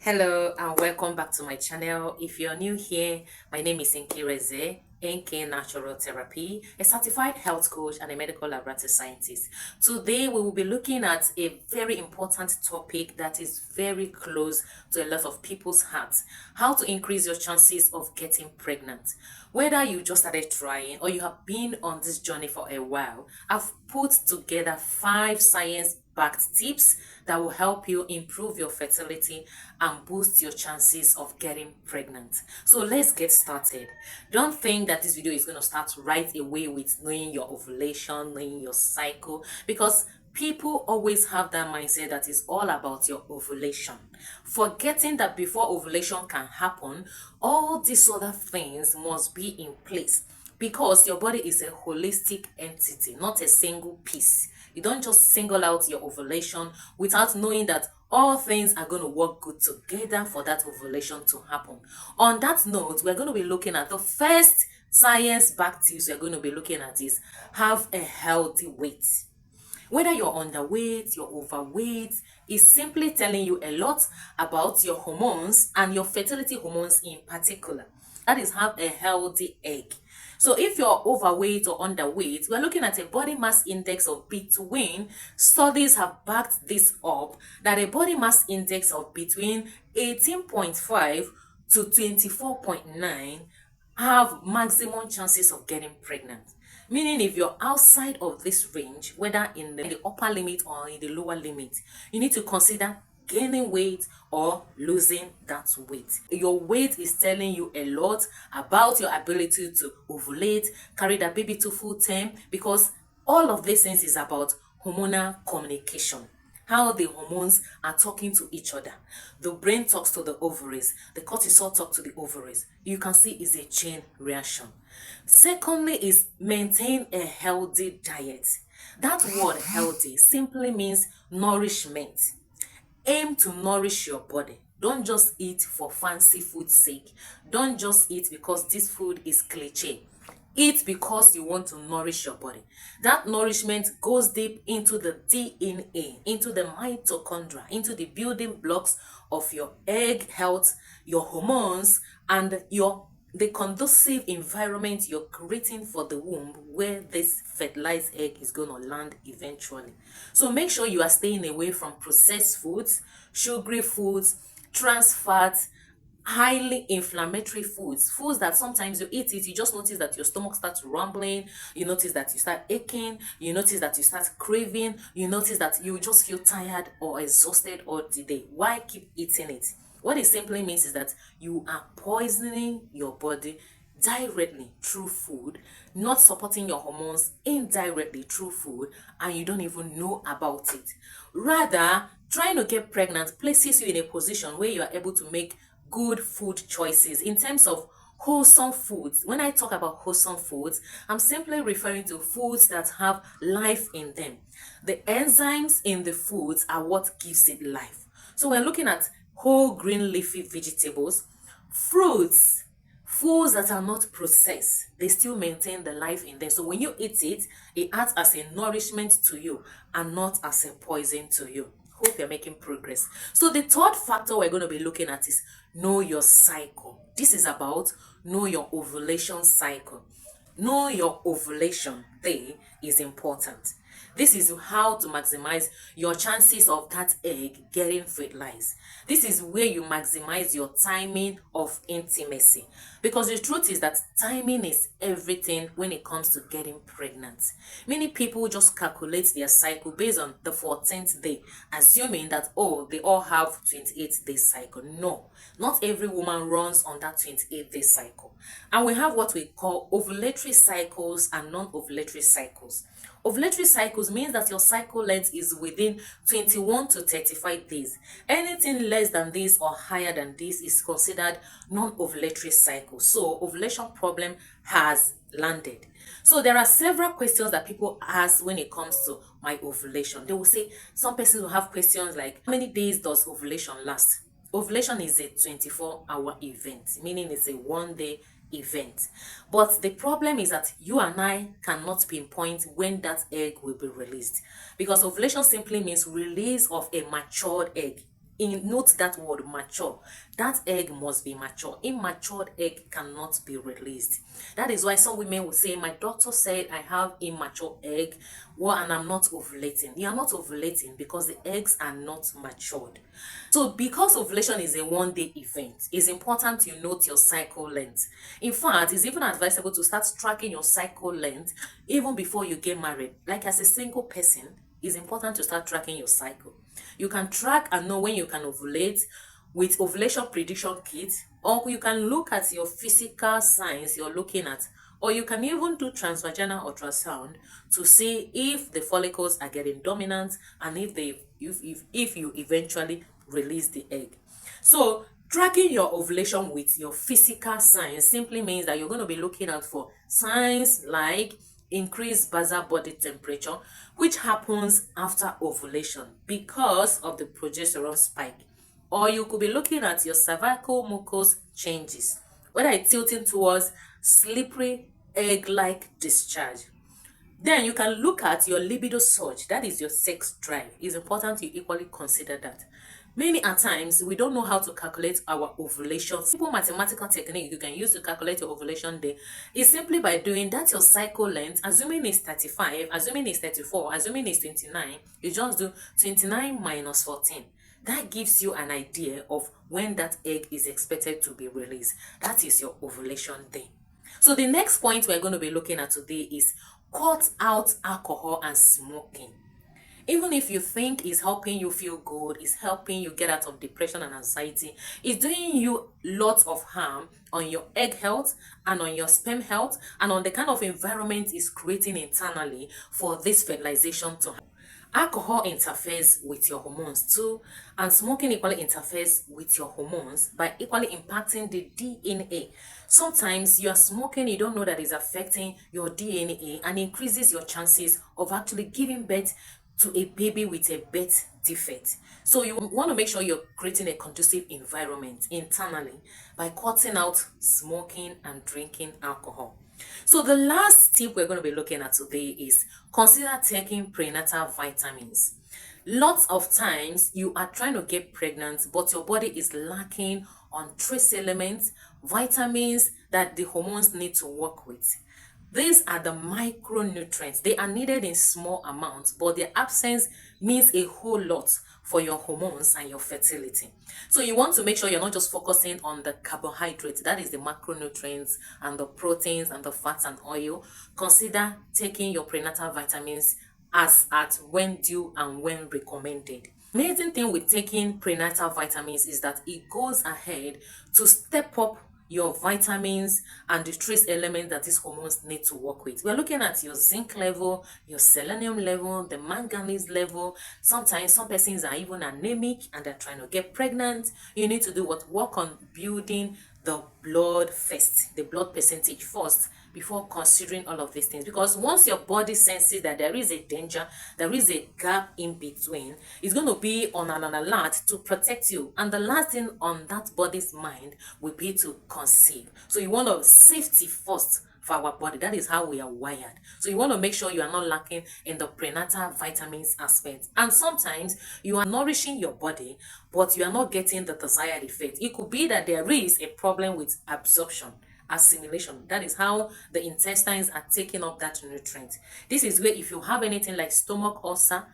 Hello and welcome back to my channel. If you're new here, my name is Nkireze, NK Natural Therapy, a certified health coach and a medical laboratory scientist. Today we will be looking at a very important topic that is very close to a lot of people's hearts: how to increase your chances of getting pregnant. Whether you just started trying or you have been on this journey for a while, I've put together 5 science-backed tips that will help you improve your fertility and boost your chances of getting pregnant. So let's get started. Don't think that this video is going to start right away with knowing your ovulation, knowing your cycle, because people always have that mindset that is all about your ovulation, forgetting that before ovulation can happen, all these other things must be in place, because your body is a holistic entity, not a single piece. You don't just single out your ovulation without knowing that all things are going to work good together for that ovulation to happen. On that note, we're going to be looking at the first science-backed tips we're going to be looking at is have a healthy weight. Whether you're underweight, you're overweight, is simply telling you a lot about your hormones and your fertility hormones in particular. That is, have a healthy egg. So if you're overweight or underweight, we're looking at a body mass index of between, studies have backed this up, that a body mass index of between 18.5 to 24.9 have maximum chances of getting pregnant. Meaning if you're outside of this range, whether in the upper limit or in the lower limit, you need to consider gaining weight or losing that weight. Your weight is telling you a lot about your ability to ovulate, carry that baby to full term, because all of these things is about hormonal communication. How the hormones are talking to each other. The brain talks to the ovaries, the cortisol talks to the ovaries. You can see it's a chain reaction. Secondly is maintain a healthy diet. That word healthy simply means nourishment. Aim to nourish your body. Don't just eat for fancy food's sake. Don't just eat because this food is cliche. Eat because you want to nourish your body. That nourishment goes deep into the DNA, into the mitochondria, into the building blocks of your egg health, your hormones, and the conducive environment you're creating for the womb where this fertilized egg is going to land eventually. So make sure you are staying away from processed foods, sugary foods, trans fats, highly inflammatory foods that sometimes you eat it, you just notice that your stomach starts rumbling, you notice that you start aching, you notice that you start craving, you notice that you just feel tired or exhausted all the day. Why keep eating it? What it simply means is that you are poisoning your body directly through food, not supporting your hormones indirectly through food, and you don't even know about it. Rather, trying to get pregnant places you in a position where you are able to make good food choices in terms of wholesome foods. When I talk about wholesome foods, I'm simply referring to foods that have life in them. The enzymes in the foods are what gives it life. So we're looking at whole green leafy vegetables, fruits, foods that are not processed. They still maintain the life in them. So when you eat it, it acts as a nourishment to you and not as a poison to you. Hope you're making progress. So the third factor we're going to be looking at is know your cycle. This is about know your ovulation cycle. Know your ovulation day is important. This is how to maximize your chances of that egg getting fertilized. This is where you maximize your timing of intimacy. Because the truth is that timing is everything when it comes to getting pregnant. Many people just calculate their cycle based on the 14th day, assuming that, oh, they all have 28-day cycle. No, not every woman runs on that 28-day cycle. And we have what we call ovulatory cycles and non-ovulatory cycles. Ovulatory cycles means that your cycle length is within 21 to 35 days. Anything less than this or higher than this is considered non-ovulatory cycle. So ovulation problem has landed. So there are several questions that people ask when it comes to my ovulation. They will say, some persons will have questions like, how many days does ovulation last? Ovulation is a 24-hour event, meaning it's a one-day event. But the problem is that you and I cannot pinpoint when that egg will be released, because ovulation simply means release of a matured egg note that word mature. That egg must be mature. Immature egg cannot be released. That is why some women will say, my doctor said I have immature egg, well, and I'm not ovulating. You are not ovulating because the eggs are not matured. So because ovulation is a one-day event, it's important you note your cycle length. In fact, it's even advisable to start tracking your cycle length even before you get married. Like as a single person, it's important to start tracking your cycle. You can track and know when you can ovulate with ovulation prediction kit, or you can look at your physical signs you're looking at, or you can even do transvaginal ultrasound to see if the follicles are getting dominant and if you eventually release the egg. So tracking your ovulation with your physical signs simply means that you're going to be looking out for signs like increased basal body temperature, which happens after ovulation because of the progesterone spike. Or you could be looking at your cervical mucus changes, whether it's tilting towards slippery egg-like discharge. Then you can look at your libido surge, that is your sex drive. It's important you equally consider that. Many a times, we don't know how to calculate our ovulation. Simple mathematical technique you can use to calculate your ovulation day is simply by doing that your cycle length, assuming it's 35, assuming it's 34, assuming it's 29, you just do 29 minus 14. That gives you an idea of when that egg is expected to be released. That is your ovulation day. So the next point we're going to be looking at today is cut out alcohol and smoking. Even if you think it's helping you feel good, it's helping you get out of depression and anxiety, it's doing you lots of harm on your egg health and on your sperm health and on the kind of environment it's creating internally for this fertilization to happen. Alcohol interferes with your hormones too, and smoking equally interferes with your hormones by equally impacting the DNA. Sometimes you are smoking, you don't know that it's affecting your DNA and increases your chances of actually giving birth to a baby with a birth defect. So you want to make sure you're creating a conducive environment internally by cutting out smoking and drinking alcohol. So the last tip we're going to be looking at today is consider taking prenatal vitamins. Lots of times you are trying to get pregnant, but your body is lacking on trace elements, vitamins that the hormones need to work with. These are the micronutrients. They are needed in small amounts, but their absence means a whole lot for your hormones and your fertility. So you want to make sure you're not just focusing on the carbohydrates, that is the macronutrients, and the proteins and the fats and oil. Consider taking your prenatal vitamins as at when due and when recommended. Amazing thing with taking prenatal vitamins is that it goes ahead to step up your vitamins and the trace elements that these hormones need to work with. We're looking at your zinc level, your selenium level, the manganese level. Sometimes some persons are even anemic and they're trying to get pregnant. You need to do what? Work on building the blood first, the blood percentage first, before considering all of these things. Because once your body senses that there is a danger, there is a gap in between, it's going to be on an alert to protect you. And the last thing on that body's mind will be to conceive. So you want to safety first for our body. That is how we are wired. So you want to make sure you are not lacking in the prenatal vitamins aspect. And sometimes you are nourishing your body, but you are not getting the desired effect. It could be that there is a problem with absorption, assimilation. That is how the intestines are taking up that nutrient. This is where if you have anything like stomach ulcer,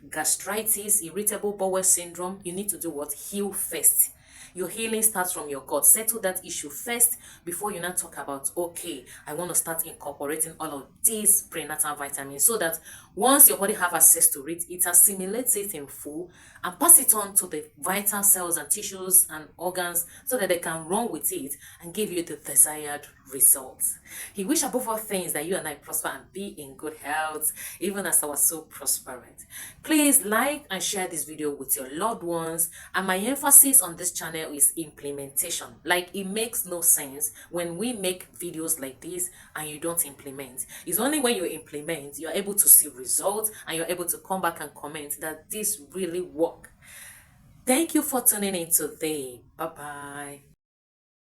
gastritis, irritable bowel syndrome, you need to do what? Heal first. Your healing starts from your gut. Settle that issue first before you now talk about, okay, I want to start incorporating all of these prenatal vitamins so that once your body have access to it, it assimilates it in full and pass it on to the vital cells and tissues and organs so that they can run with it and give you the desired results. He wish above all things that you and I prosper and be in good health, even as our soul prospereth. Please like and share this video with your loved ones. And my emphasis on this channel is implementation. Like, it makes no sense when we make videos like this and you don't implement. It's only when you implement you're able to see results and you're able to come back and comment that this really works. Thank you for tuning in today. Bye bye.